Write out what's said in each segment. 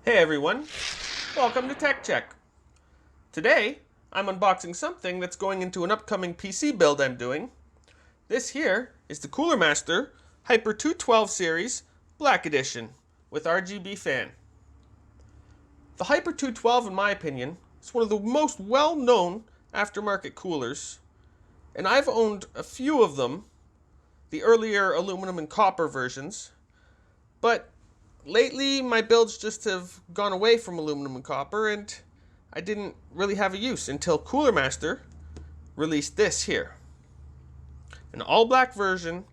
Hey everyone, welcome to Tech Check. Today, I'm unboxing something that's going into an upcoming PC build I'm doing. This here is the Cooler Master Hyper 212 Series Black Edition with RGB fan. The Hyper 212, in my opinion, is one of the most well-known aftermarket coolers, and I've owned a few of them, the earlier aluminum and copper versions, but lately, my builds just have gone away from aluminum and copper, and I didn't really have a use until Cooler Master released this here. An all-black version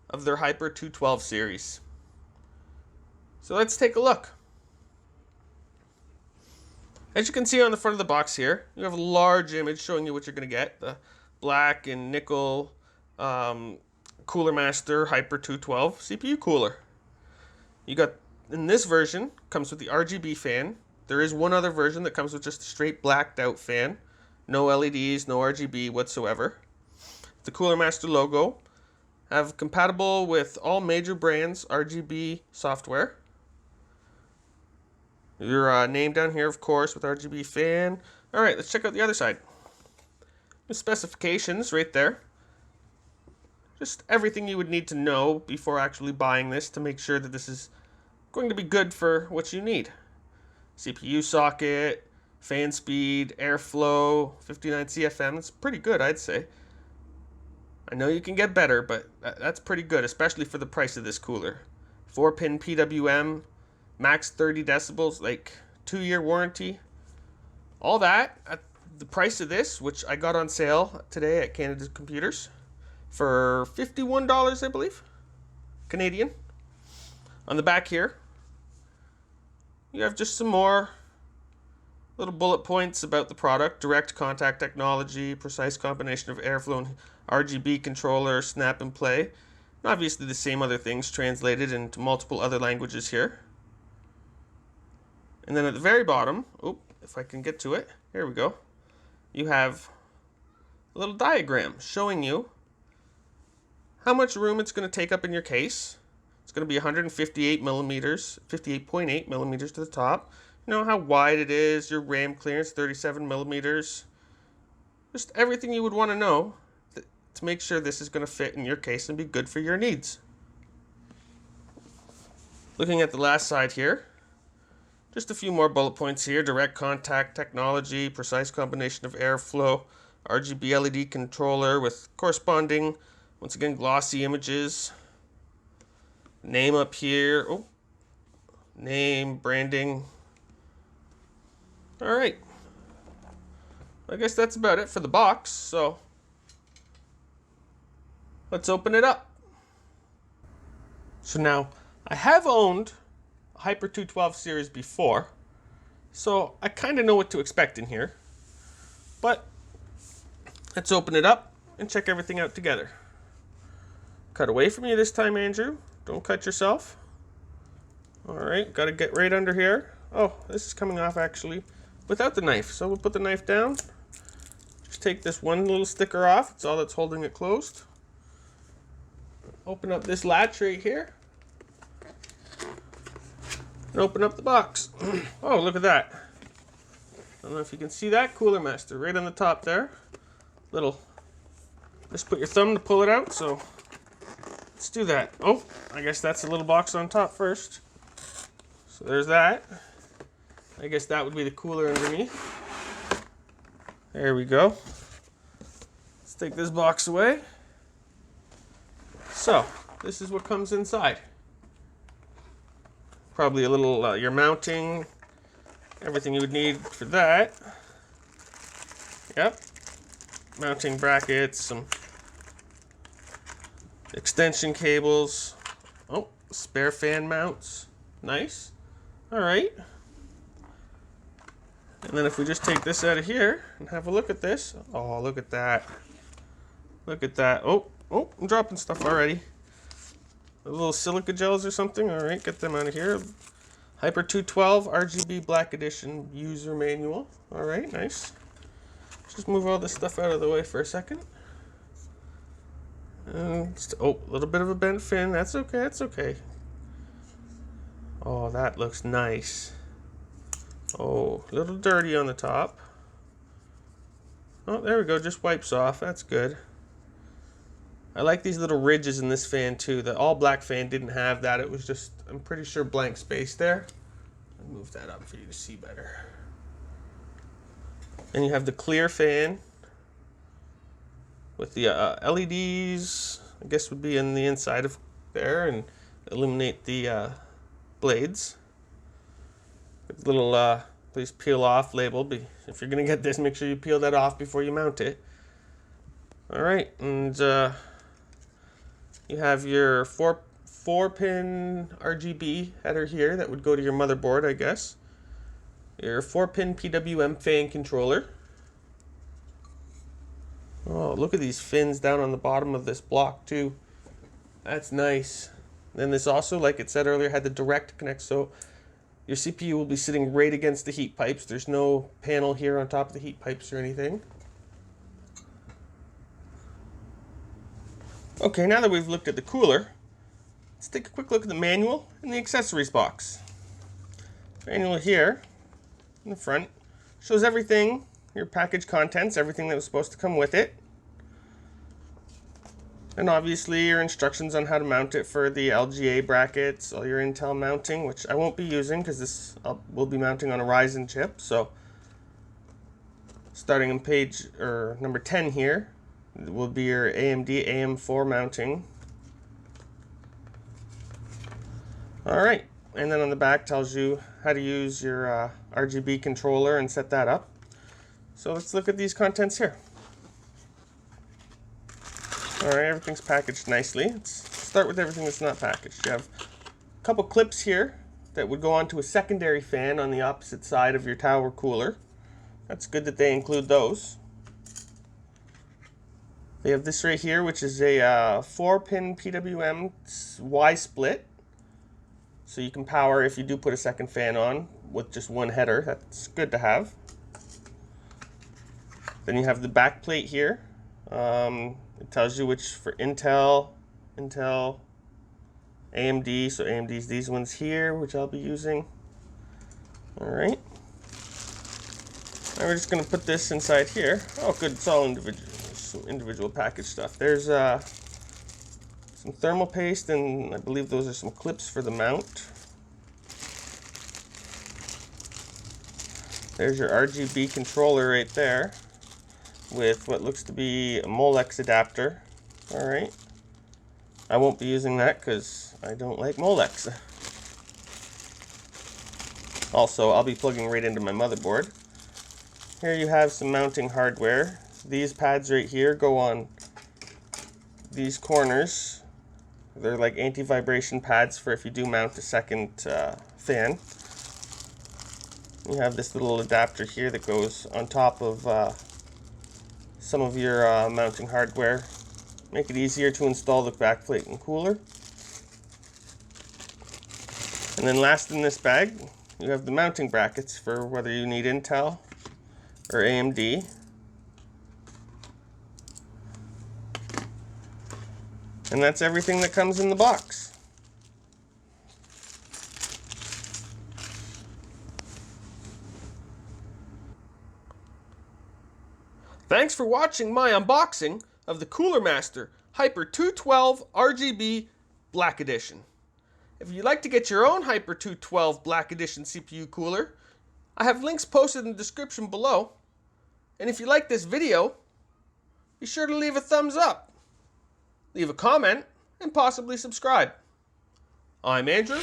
of their Hyper 212 series. So let's take a look. As you can see on the front of the box here, you have a large image showing you what you're going to get. The black and nickel Cooler Master Hyper 212 CPU cooler. You got, in this version, comes with the RGB fan. There is one other version that comes with just a straight blacked out fan. No LEDs, no RGB whatsoever. The Cooler Master logo. Have compatible with all major brands RGB software. Your name down here, of course, with RGB fan. Alright, let's check out the other side. The specifications right there. Just everything you would need to know before actually buying this to make sure that this is going to be good for what you need. CPU socket, fan speed, airflow, 59 CFM. It's pretty good, I'd say. I know you can get better, but that's pretty good, especially for the price of this cooler. 4-pin PWM, max 30 decibels, like 2-year warranty. All that at the price of this, which I got on sale today at Canada Computers for $51, I believe, Canadian. On the back here, you have just some more little bullet points about the product. Direct contact technology, precise combination of airflow and RGB controller, snap and play. And obviously the same other things translated into multiple other languages here. And then at the very bottom, if I can get to it, here we go. You have a little diagram showing you how much room it's going to take up in your case. It's going to be 158 millimeters, 58.8 millimeters to the top. You know how wide it is, your RAM clearance, 37 millimeters. Just everything you would want to know to make sure this is going to fit in your case and be good for your needs. Looking at the last side here, just a few more bullet points here. Direct contact technology, precise combination of airflow, RGB LED controller with corresponding, once again, glossy images. Name up here. Name, branding. Alright. I guess that's about it for the box, so let's open it up. So now, I have owned a Hyper 212 series before, so I kind of know what to expect in here. But let's open it up and check everything out together. Cut away from you this time, Andrew. Don't cut yourself. Alright, gotta get right under here. Oh, this is coming off actually without the knife. So we'll put the knife down. Just take this one little sticker off. It's all that's holding it closed. Open up this latch right here. And open up the box. Oh, look at that. I don't know if you can see that. Cooler Master right on the top there. Just put your thumb to pull it out, so let's do that. Oh, I guess that's a little box on top first. So there's that. I guess that would be the cooler underneath. There we go. Let's take this box away. So, this is what comes inside. Probably a little, your mounting, everything you would need for that. Yep. Mounting brackets, some extension cables. Oh, spare fan mounts. Nice. Alright. And then if we just take this out of here and have a look at this. Oh, look at that. Look at that. Oh, I'm dropping stuff already. A little silica gels or something. Alright, get them out of here. Hyper 212 RGB Black Edition user manual. Alright, nice. Just move all this stuff out of the way for a second. And a little bit of a bent fin. That's okay. That's okay. Oh, that looks nice. Oh, a little dirty on the top. Oh, there we go, just wipes off. That's good. I like these little ridges in this fan too. The all black fan didn't have that. It was just, I'm pretty sure, blank space there. I'll move that up for you to see better. And you have the clear fan with the LEDs, I guess would be in the inside of there and illuminate the blades. With little please peel off label. If you're gonna get this, make sure you peel that off before you mount it. All right, and you have your four-pin RGB header here that would go to your motherboard, I guess. Your 4-pin PWM fan controller. Oh, look at these fins down on the bottom of this block too. That's nice. Then this also, like it said earlier, had the direct connect, so your CPU will be sitting right against the heat pipes. There's no panel here on top of the heat pipes or anything. Okay, now that we've looked at the cooler, let's take a quick look at the manual and the accessories box. Manual here in the front shows everything, your package contents, everything that was supposed to come with it. And obviously your instructions on how to mount it for the LGA brackets, all your Intel mounting, which I won't be using because this will be mounting on a Ryzen chip. So starting on page number 10 here will be your AMD AM4 mounting. Alright, and then on the back tells you how to use your RGB controller and set that up. So let's look at these contents here. Alright, everything's packaged nicely. Let's start with everything that's not packaged. You have a couple clips here that would go onto a secondary fan on the opposite side of your tower cooler. That's good that they include those. They have this right here, which is a 4-pin PWM Y-split. So you can power if you do put a second fan on with just one header. That's good to have. Then you have the back plate here. It tells you which for Intel, AMD. So AMD's these ones here, which I'll be using. Alright. Now we're just going to put this inside here. Oh good, it's all individual package stuff. There's some thermal paste, and I believe those are some clips for the mount. There's your RGB controller right there with what looks to be a Molex adapter. Alright. I won't be using that because I don't like Molex. Also, I'll be plugging right into my motherboard. Here you have some mounting hardware. These pads right here go on these corners. They're like anti-vibration pads for if you do mount a second fan. You have this little adapter here that goes on top of some of your mounting hardware. Make it easier to install the backplate and cooler. And then last in this bag, you have the mounting brackets for whether you need Intel or AMD. And that's everything that comes in the box. Thanks for watching my unboxing of the Cooler Master Hyper 212 RGB Black Edition. If you'd like to get your own Hyper 212 Black Edition CPU cooler, I have links posted in the description below. And if you like this video, be sure to leave a thumbs up, leave a comment, and possibly subscribe. I'm Andrew,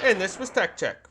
and this was Tech Check.